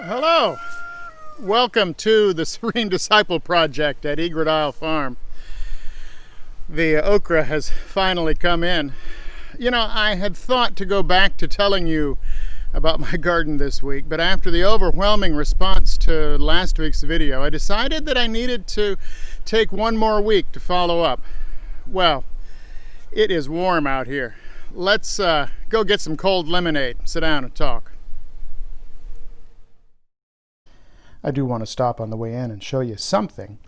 Hello, welcome to the Serene Disciple Project at Egret Isle Farm. The okra has finally come in. You know, I had thought to go back to telling you about my garden this week, but after the overwhelming response to last week's video, I decided that I needed to take one more week to follow up. Well, it is warm out here. Let's go get some cold lemonade, sit down and talk. I do want to stop on the way in and show you something.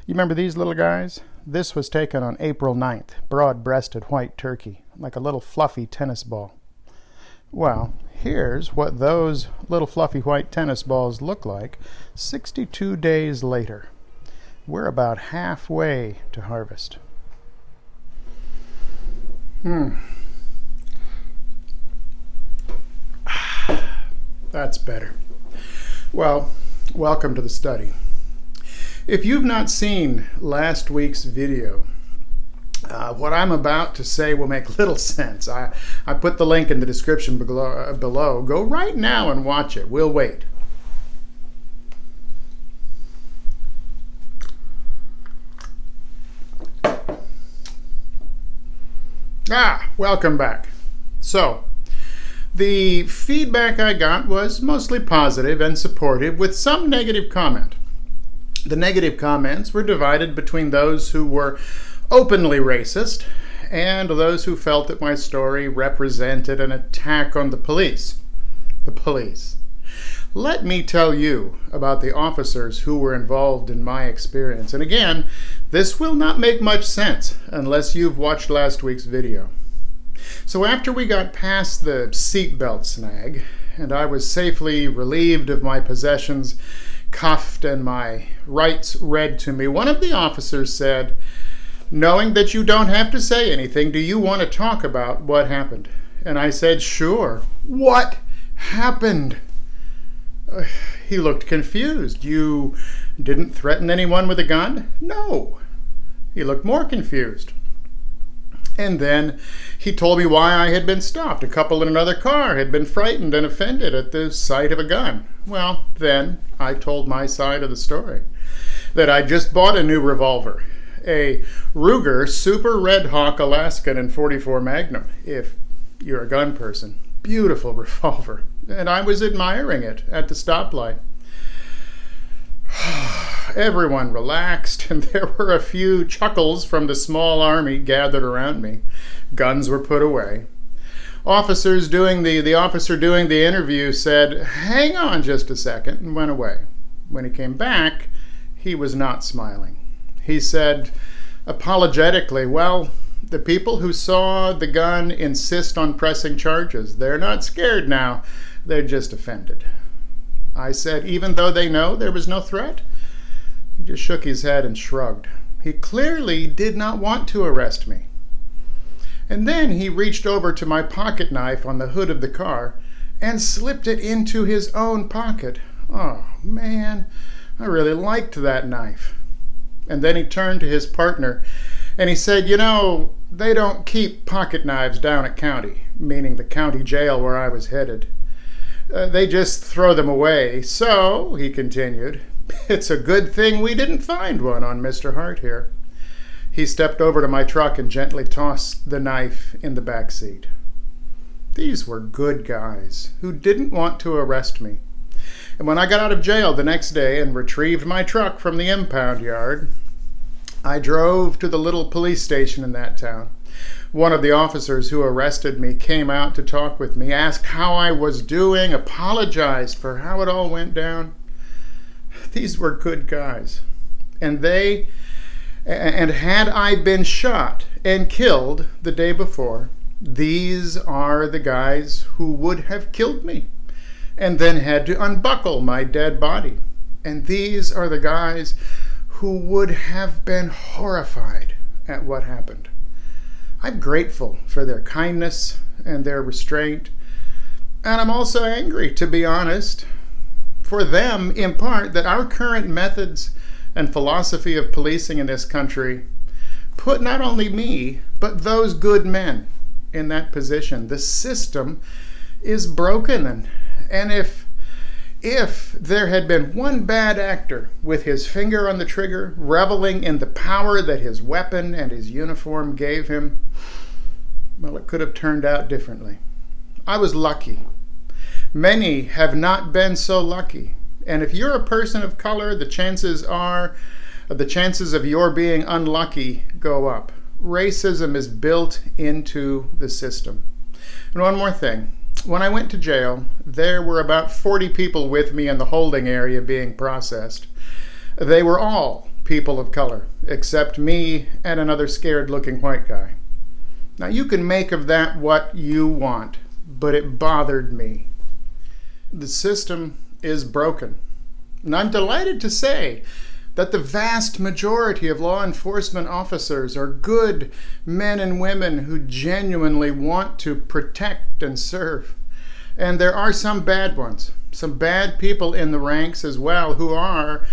You remember these little guys? This was taken on April 9th, broad-breasted white turkey, like a little fluffy tennis ball. Well, here's what those little fluffy white tennis balls look like 62 days later. We're about halfway to harvest. That's better. Well, welcome to the study. If you've not seen last week's video, what I'm about to say will make little sense. I put the link in the description below. Go right now and watch it. We'll wait. Welcome back. So, the feedback I got was mostly positive and supportive, with some negative comment. The negative comments were divided between those who were openly racist and those who felt that my story represented an attack on the police. The police. Let me tell you about the officers who were involved in my experience. And again, this will not make much sense unless you've watched last week's video. So after we got past the seatbelt snag, and I was safely relieved of my possessions, cuffed, and my rights read to me, one of the officers said, "Knowing that you don't have to say anything, do you want to talk about what happened?" And I said, "Sure." "What happened?" He looked confused. "You didn't threaten anyone with a gun?" "No." He looked more confused. And then he told me why I had been stopped. A couple in another car had been frightened and offended at the sight of a gun. Well, then I told my side of the story. That I just bought a new revolver. A Ruger Super Red Hawk Alaskan in .44 Magnum, if you're a gun person. Beautiful revolver. And I was admiring it at the stoplight. Everyone relaxed, and there were a few chuckles from the small army gathered around me. Guns were put away. The officer doing the interview said, "Hang on just a second," and went away. When he came back, he was not smiling. He said, apologetically, "Well, the people who saw the gun insist on pressing charges. They're not scared now. They're just offended." I said, "Even though they know there was no threat?" He just shook his head and shrugged. He clearly did not want to arrest me. And then he reached over to my pocket knife on the hood of the car and slipped it into his own pocket. Oh, man, I really liked that knife. And then he turned to his partner and he said, "You know, they don't keep pocket knives down at county," meaning the county jail where I was headed. "They just throw them away. So," he continued, "it's a good thing we didn't find one on Mr. Hart here." He stepped over to my truck and gently tossed the knife in the back seat. These were good guys who didn't want to arrest me. And when I got out of jail the next day and retrieved my truck from the impound yard, I drove to the little police station in that town. One of the officers who arrested me came out to talk with me, asked how I was doing, apologized for how it all went down. These were good guys. And had I been shot and killed the day before, these are the guys who would have killed me and then had to unbuckle my dead body. And these are the guys who would have been horrified at what happened. I'm grateful for their kindness and their restraint, and I'm also angry, to be honest, for them, in part, that our current methods and philosophy of policing in this country put not only me, but those good men in that position. The system is broken, and if If there had been one bad actor with his finger on the trigger, reveling in the power that his weapon and his uniform gave him, well, it could have turned out differently. I was lucky. Many have not been so lucky. And if you're a person of color, the chances of your being unlucky go up. Racism is built into the system. And one more thing. When I went to jail, there were about 40 people with me in the holding area being processed. They were all people of color, except me and another scared-looking white guy. Now, you can make of that what you want, but it bothered me. The system is broken. And I'm delighted to say that the vast majority of law enforcement officers are good men and women who genuinely want to protect and serve. And there are some bad ones, some bad people in the ranks as well who are,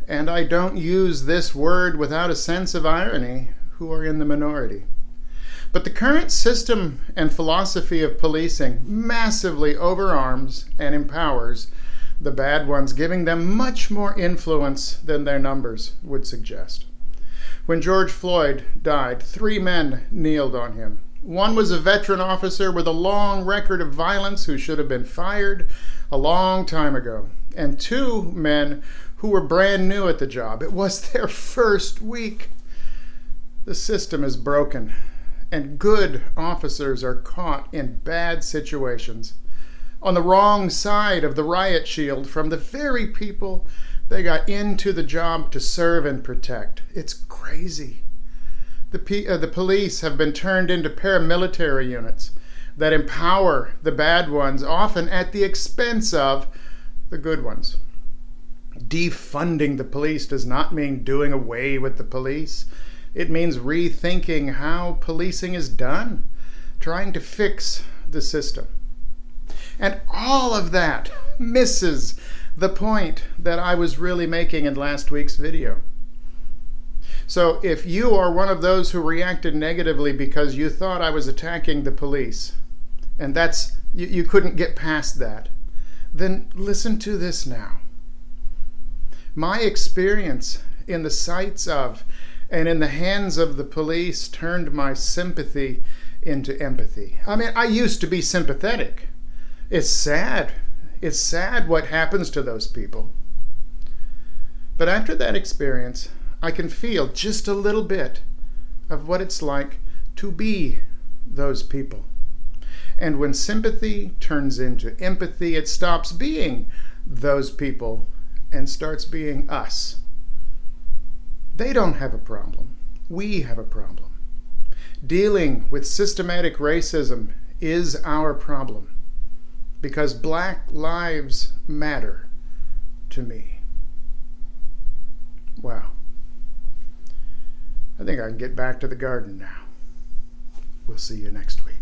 and I don't use this word without a sense of irony, who are in the minority. But the current system and philosophy of policing massively overarms and empowers the bad ones, giving them much more influence than their numbers would suggest. When George Floyd died, 3 men kneeled on him. One was a veteran officer with a long record of violence who should have been fired a long time ago, and 2 men who were brand new at the job. It was their first week. The system is broken, and good officers are caught in bad situations, on the wrong side of the riot shield from the very people they got into the job to serve and protect. It's crazy. The police have been turned into paramilitary units that empower the bad ones, often at the expense of the good ones. Defunding the police does not mean doing away with the police. It means rethinking how policing is done, trying to fix the system. And all of that misses the point that I was really making in last week's video. So if you are one of those who reacted negatively because you thought I was attacking the police, and you couldn't get past that, then listen to this now. My experience in the sights of and in the hands of the police turned my sympathy into empathy. I mean, I used to be sympathetic. It's sad. It's sad what happens to those people. But after that experience, I can feel just a little bit of what it's like to be those people. And when sympathy turns into empathy, it stops being those people and starts being us. They don't have a problem. We have a problem. Dealing with systematic racism is our problem, because Black lives matter to me. Wow. I think I can get back to the garden now. We'll see you next week.